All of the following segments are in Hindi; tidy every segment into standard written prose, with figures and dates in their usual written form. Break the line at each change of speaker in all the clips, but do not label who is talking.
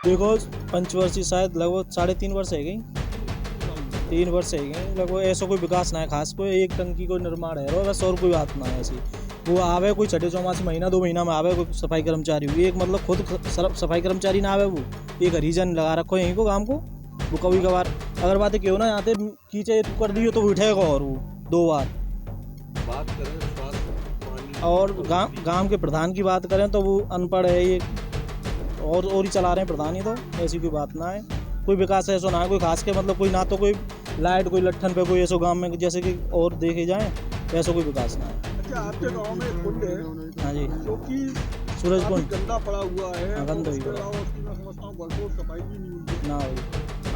देखो पंचवर्षीय शायद लगभग 3.5 वर्ष है गई, 3 वर्ष है गई लगभग। ऐसा कोई विकास ना है खास, कोई एक टंकी को निर्माण है बस, और कोई बात ना है ऐसी। वो आवे कोई छठे चौमासी महीना 2 महीना में आवे कोई सफाई कर्मचारी, वो एक मतलब खुद सफाई कर्मचारी ना आवे, वो एक हरिजन लगा रखो यहीं को काम को। वो कभी कभार अगर बातें क्यों ना आते कीचे तू कर दियो तो वो उठेगा, और वो 2 बार
बात करें स्वास्थ्य पानी
और गांव के प्रधान की बात करें तो वो अनपढ़ है ये, और ही चला रहे हैं प्रधान ही। तो ऐसी कोई बात ना है, कोई विकास ऐसा ना है कोई खास के, मतलब कोई ना तो कोई लाइट कोई लट्ठन पे कोई ऐसा गांव में जैसे कि और देखे जाए वैसा कोई विकास ना है।
अच्छा, आपके गांव में एक कुंड है
हाँ जी,
जो कि
सूरज
काफी
कुंड
गंदा पड़ा हुआ है,
हाँ, गंदा ही
उसके
पड़ा।
अलावा उसकी मैं समझता हूँ भरपूर सफाई भी नहीं हुई है।
ना भाई,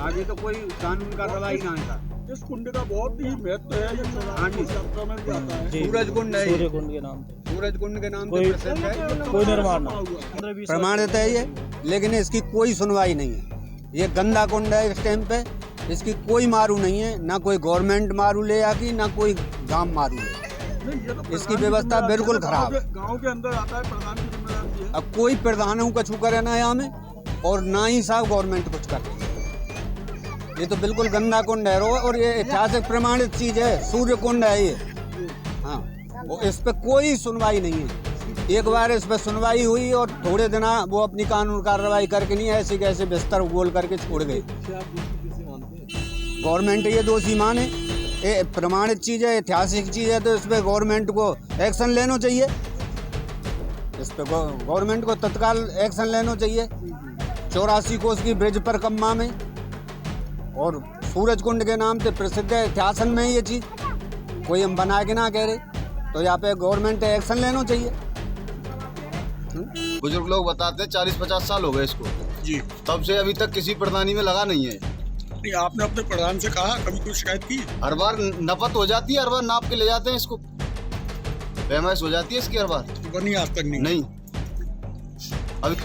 आगे तो कोई कानून का रवा ही ना था।
इस कुंड का बहुत ही महत्व है, ये
हाँ जी।
शास्त्रों में भी आता है।
जी,
सूरज कुंड है ये।
सूर्य कुंड के नाम पे
सूरज कुंड के नाम से
कोई-
प्रसिद्ध है।
कोई निर्माण ना।
प्रमाणित है ये, लेकिन इसकी कोई सुनवाई नहीं है। ये गंदा कुंड है इस टाइम पे, इसकी कोई मारू नहीं है, ना कोई गवर्नमेंट मारू ले आकी, ना कोई गांव मारू ले।
नहीं, ये तो
इसकी
प्रधान की
व्यवस्था
जिम्मेदारी
बिल्कुल
है,
खराब है।
गांव के अंदर आता है, प्रधान की जिम्मेदारी है।
अब कोई प्रधानों का छू करे ना यहाँ में, और ना ही साहब गवर्नमेंट कुछ कर रही है। ये तो बिल्कुल गंदा कुंड है और ये ऐतिहासिक प्रमाणित चीज है, सूर्य कुंड है ये। हाँ, वो इस पे कोई सुनवाई नहीं है। एक बार इस पे सुनवाई हुई और थोड़े दिन वो अपनी कानून कार्रवाई करके नहीं ऐसे कैसे बिस्तर गोल करके छोड़ गए। गवर्नमेंट ये दोषी माने, ये प्रमाणित चीज है, ऐतिहासिक चीज है, तो इस पे गवर्नमेंट को एक्शन लेना चाहिए। इस पे गवर्नमेंट को तत्काल एक्शन लेना चाहिए। 84 कोस की ब्रिज पर कम्मा में और सूरज कुंड के नाम से प्रसिद्ध है, इतिहास में ये चीज कोई हम बना के ना कह रहे, तो यहाँ पे गवर्नमेंट एक्शन लेना चाहिए।
बुजुर्ग लोग बताते हैं 40-50 साल हो गए इसको
जी,
तब से अभी तक किसी प्रधानी में लगा नहीं है।
नहीं आपने अपने प्रधान से कहा, कभी कोई शिकायत की?
हर बार नपत हो जाती है, हर बार नाप के ले जाते हैं इसको, पैमाइश हो जाती है इसकी हर बार।
बनी आज तक
नहीं अभी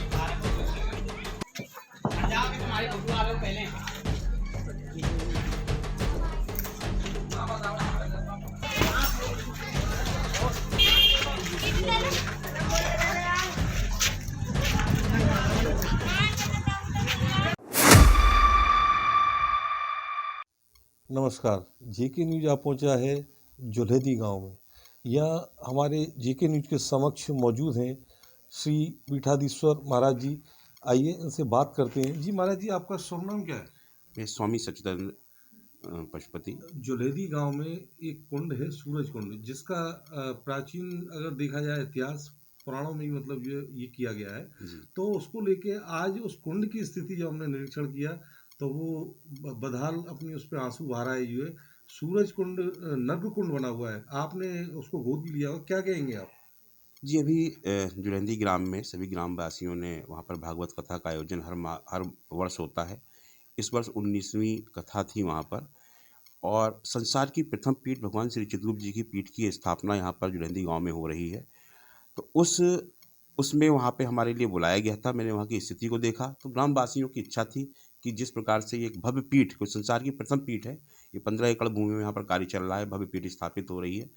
नमस्कार। जेके न्यूज आप पहुंचा है जुल्हेदी गांव में। यहाँ हमारे जेके न्यूज के समक्ष मौजूद हैं श्री पीठाधीश्वर महाराज जी। आइए इनसे बात करते हैं। जी महाराज जी, आपका शुभ नाम क्या है?
मैं स्वामी सच्चिदानंद पशुपति।
जुल्हेदी गांव में एक कुंड है सूरज कुंड, जिसका प्राचीन अगर देखा जाए इतिहास पुराणों में ही मतलब ये किया गया है। तो उसको लेके आज उस कुंड की स्थिति जब हमने निरीक्षण किया तो वो बदहाल अपनी उस पर आंसू बहा रहा है। ये सूरज कुंड नर्क कुंड बना हुआ है, आपने उसको गोद लिया हो, क्या कहेंगे आप?
जी, अभी जुलंदी ग्राम में सभी ग्रामवासियों ने वहाँ पर भागवत कथा का आयोजन हर वर्ष होता है। इस वर्ष 19वीं कथा थी वहाँ पर, और संसार की प्रथम पीठ भगवान श्री चित्रगुप्त जी की पीठ की स्थापना यहाँ पर जुलंदी गांव में हो रही है। तो उसमें वहाँ पे हमारे लिए बुलाया गया था। मैंने वहाँ की स्थिति को देखा तो ग्रामवासियों की इच्छा थी कि जिस प्रकार से ये एक भव्य पीठ, कोई संसार की प्रथम पीठ है, ये 15 एकड़ भूमि में यहाँ पर कार्य चल रहा है, भव्य पीठ स्थापित हो रही है।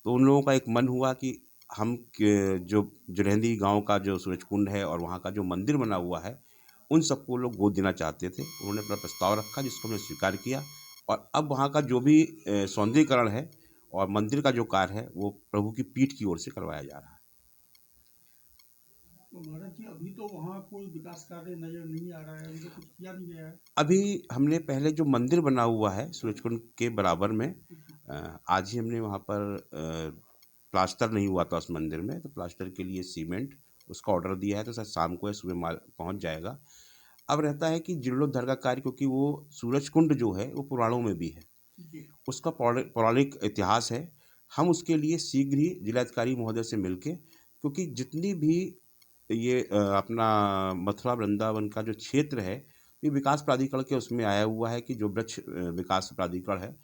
तो उन लोगों का एक मन हुआ कि हम जो जुलहंदी गांव का जो सूरज कुंड है और वहाँ का जो मंदिर बना हुआ है, उन सबको लोग गोद देना चाहते थे। उन्होंने अपना प्रस्ताव रखा, जिसको हमने स्वीकार किया, और अब वहाँ का जो भी सौंदर्यीकरण है और मंदिर का जो कार्य है वो प्रभु की पीठ की ओर से करवाया जा रहा है।
तो महाराज जी, अभी तो वहाँ कोई विकास कार्य नजर नहीं आ रहा है, अभी तो कुछ किया नहीं गया है।
अभी हमने पहले जो मंदिर बना हुआ है सूरजकुंड के बराबर में, आज ही हमने वहाँ पर प्लास्टर नहीं हुआ था उस मंदिर में, तो प्लास्टर के लिए सीमेंट उसका ऑर्डर दिया है, तो सर शाम को या सुबह माल पहुँच जाएगा। अब रहता है कि जीर्णोद्धार का कार्य, क्योंकि वो सूरजकुंड जो है वो पुराणों में भी है, उसका पौराणिक इतिहास है। हम उसके लिए शीघ्र ही जिलाधिकारी महोदय से मिलके, क्योंकि जितनी भी ये अपना मथुरा वृंदावन का जो क्षेत्र है, ये विकास प्राधिकरण के उसमें आया हुआ है कि जो वृक्ष विकास प्राधिकरण है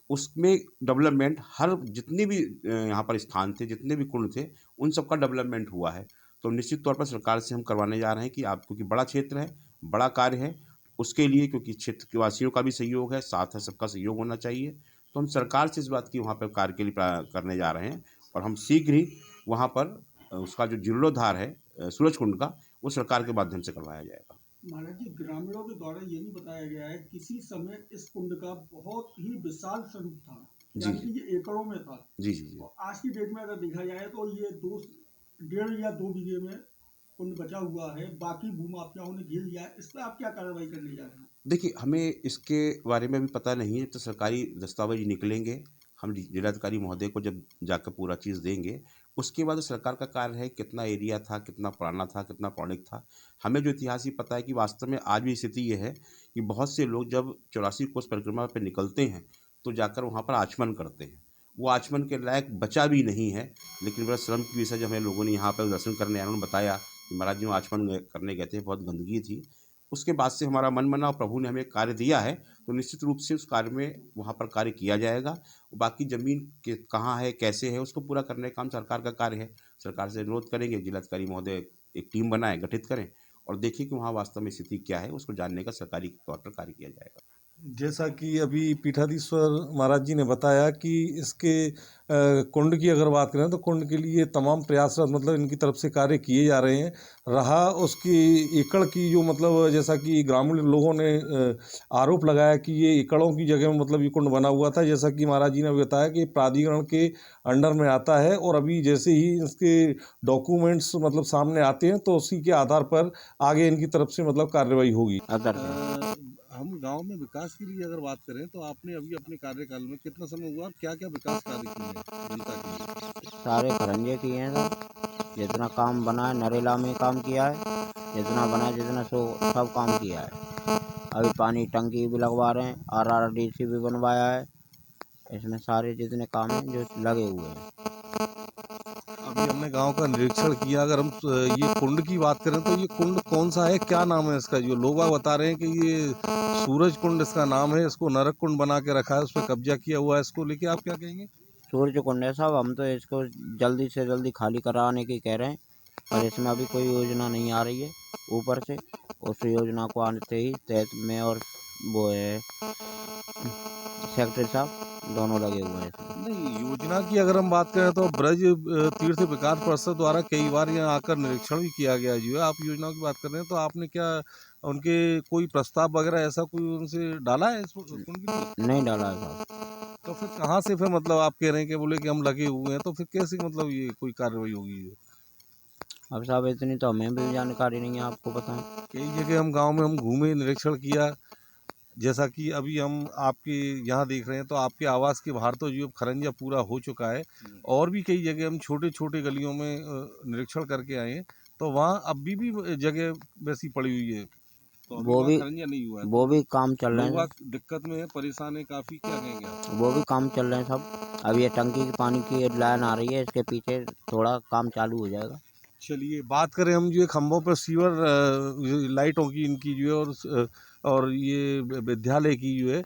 उसमें डेवलपमेंट, हर जितने भी यहाँ पर स्थान थे, जितने भी कुंड थे, उन सब का डेवलपमेंट हुआ है। तो निश्चित तौर पर सरकार से हम करवाने जा रहे हैं कि आप, क्योंकि बड़ा क्षेत्र है, बड़ा कार्य है, उसके लिए क्योंकि क्षेत्र के वासियों का भी सहयोग है, साथ है सबका सहयोग होना चाहिए। तो हम सरकार से इस बात की वहाँ पर कार्य के लिए करने जा रहे हैं, और हम शीघ्र ही वहाँ पर उसका जो जीर्णोद्धार है सूरज कुंड का, वो सरकार के माध्यम से करवाया जाएगा।
महाराज जी, ग्रामीणों के द्वारा ये भी बताया गया है किसी समय इस कुंड का बहुत ही विशाल स्वरूप था,
जी,
यानी कि ये एकड़ों में था।
जी जी जी।
और आज की डेट में अगर देखा जाए तो ये 1.5 या 2 बीघे में कुंड बचा हुआ है, बाकी भूमाफियाओं ने घेर लिया है। इस पर आप क्या कार्रवाई करने जा रहे हैं?
देखिए, हमें इसके बारे में अभी पता नहीं है, तो सरकारी दस्तावेज निकलेंगे, हम जिलाधिकारी महोदय को जब जाकर पूरा चीज़ देंगे, उसके बाद सरकार का कार्य है कितना एरिया था, कितना पुराना था, कितना पौराणिक था। हमें जो इतिहास ही पता है कि वास्तव में आज भी स्थिति ये है कि बहुत से लोग जब 84 कोस परिक्रमा पे निकलते हैं तो जाकर वहाँ पर आचमन करते हैं। वो आचमन के लायक बचा भी नहीं है, लेकिन बड़ा श्रम की विषय जब हमें लोगों ने यहाँ पर दर्शन करने आए, उन्होंने बताया कि महाराज जी आचमन करने गए थे, बहुत गंदगी थी। उसके बाद से हमारा मन बना और प्रभु ने हमें कार्य दिया है, तो निश्चित रूप से उस कार्य में वहाँ पर कार्य किया जाएगा। बाकी ज़मीन के कहाँ है, कैसे है, उसको पूरा करने का काम सरकार का कार्य है। सरकार से अनुरोध करेंगे, जिलाधिकारी महोदय एक टीम बनाएं, गठित करें और देखिए कि वहाँ वास्तव में स्थिति क्या है, उसको जानने का सरकारी तौर पर कार्य किया जाएगा।
जैसा कि अभी पीठाधीश्वर महाराज जी ने बताया कि इसके कुंड की अगर बात करें तो कुंड के लिए तमाम प्रयासरत मतलब इनकी तरफ से कार्य किए जा रहे हैं। रहा उसकी एकड़ की जो मतलब जैसा कि ग्रामीण लोगों ने आरोप लगाया कि ये एकड़ों की जगह में मतलब ये कुंड बना हुआ था, जैसा कि महाराज जी ने बताया कि प्राधिकरण के अंडर में आता है और अभी जैसे ही इसके डॉक्यूमेंट्स मतलब सामने आते हैं तो उसी के आधार पर आगे इनकी तरफ से मतलब कार्रवाई होगी।
हम गांव में विकास के लिए अगर बात करें तो आपने अभी अपने कार्यकाल में कितना समय हुआ और क्या क्या विकास कार्य किए हैं जनता के लिए?
सारे खरंजे किए हैं सर, जितना काम बना है नरेला में काम किया है, जितना बना है जितना सब काम किया है। अभी पानी टंकी भी लगवा रहे हैं, RRDC भी बनवाया है। इसमें सारे जितने काम हैं जो लगे हुए हैं।
अभी हमने गांव का निरीक्षण किया। अगर हम ये कुंड की बात करें तो ये कुंड कौन सा है, क्या नाम है इसका? जो लोग बता रहे हैं कि ये सूरज कुंड इसका नाम है, इसको नरक कुंड बना के रखा है, उस पर कब्जा किया हुआ है। इसको लेके आप क्या कहेंगे?
सूर्य कुंड है साहब, हम तो इसको जल्दी से जल्दी खाली कराने की कह रहे हैं, पर इसमें अभी कोई योजना नहीं आ रही है ऊपर से। उस योजना को आने ही तहत में और वो है सेक्रेटरी साहब दोनों लगे हुए हैं।
नहीं, योजना की अगर हम बात करें तो ब्रज तीर्थ विकास परिषद द्वारा कई बार यहाँ आकर निरीक्षण भी किया गया जो है। आप योजनाओं की बात कर रहे हैं तो आपने क्या उनके कोई प्रस्ताव वगैरह ऐसा कोई उनसे डाला है इस कुंड के लिए?
नहीं डाला है साहब।
तो फिर कहाँ से फिर मतलब आप कह रहे हैं कि बोले कि हम लगे हुए हैं, तो फिर कैसे मतलब ये कोई कार्रवाई होगी?
अब साहब इतनी तो हमें भी जानकारी नहीं है, आपको पता है।
कई जगह हम गांव में हम घूमे, निरीक्षण किया। जैसा कि अभी हम आपके यहाँ देख रहे हैं तो आपके आवास के बाहर तो जो खरंजा पूरा हो चुका है, और भी कई जगह हम छोटे छोटे गलियों में निरीक्षण करके आए हैं तो वहाँ अभी भी जगह वैसी पड़ी हुई है।
तो
वो भी
खरंजा नहीं हुआ है,
वो भी काम चल रहे हैं,
लोग दिक्कत में है, परेशान है काफ़ी, क्या कहेंगे आप?
वो भी काम चल रहे हैं सब। अब ये टंकी की पानी की लाइन आ रही है, इसके पीछे थोड़ा काम चालू हो जाएगा।
चलिए, बात करें हम जो खंभों पर सीवर लाइटों की इनकी जो है और ये विद्यालय की जो है,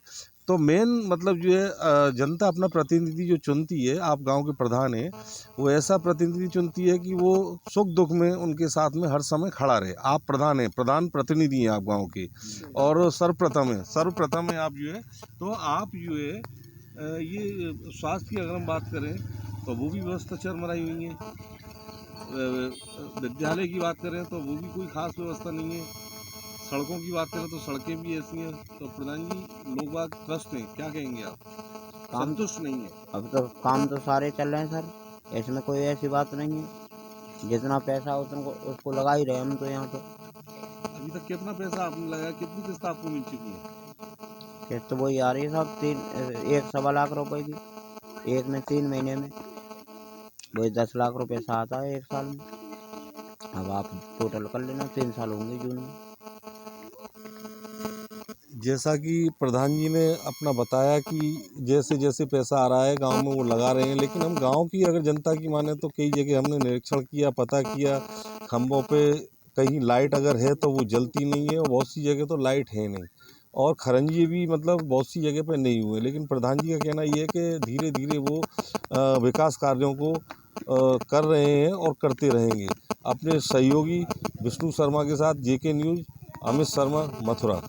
तो मेन मतलब जो है जनता अपना प्रतिनिधि जो चुनती है, आप गांव के प्रधान हैं, वो ऐसा प्रतिनिधि चुनती है कि वो सुख दुख में उनके साथ में हर समय खड़ा रहे। आप प्रधान हैं, प्रधान प्रतिनिधि हैं आप गांव के, और सर्वप्रथम है आप जो है। तो आप जो है ये स्वास्थ्य की अगर हम बात करें तो वो भी व्यवस्था चरमराई हुई है। विद्यालय की बात करें तो वो भी कोई खास व्यवस्था नहीं है। सड़कों की बात करें तो सड़कें भी ऐसी हैं। तो प्रधान जी, लोग बात त्रस्त हैं, क्या कहेंगे आप? संतुष्ट नहीं है?
अब तो काम तो सारे चल रहे हैं सर, इसमें कोई ऐसी बात नहीं है। जितना पैसा उतना उसको लगा ही रहे हम तो यहाँ पे।
अभी तक कितना पैसा आपने लगाया, कितनी किस्त आपको मिल चुकी है?
किस्त तो वही आ रही है साहब, 1.25 लाख रुपए की, एक में 3 महीने में वही 10 लाख रुपए से आता है एक साल में। अब आप टोटल कर लेना, 3 साल होंगे जून में।
जैसा कि प्रधान जी ने अपना बताया कि जैसे जैसे पैसा आ रहा है गांव में वो लगा रहे हैं, लेकिन हम गांव की अगर जनता की माने तो कई जगह हमने निरीक्षण किया, पता किया, खंभों पे कहीं लाइट अगर है तो वो जलती नहीं है, और बहुत सी जगह तो लाइट है नहीं, और खरंजे भी मतलब बहुत सी जगह पे नहीं हुए। लेकिन प्रधान जी का कहना ये है कि धीरे धीरे वो विकास कार्यों को कर रहे हैं और करते रहेंगे। अपने सहयोगी विष्णु शर्मा के साथ JK न्यूज़, अमित शर्मा, मथुरा।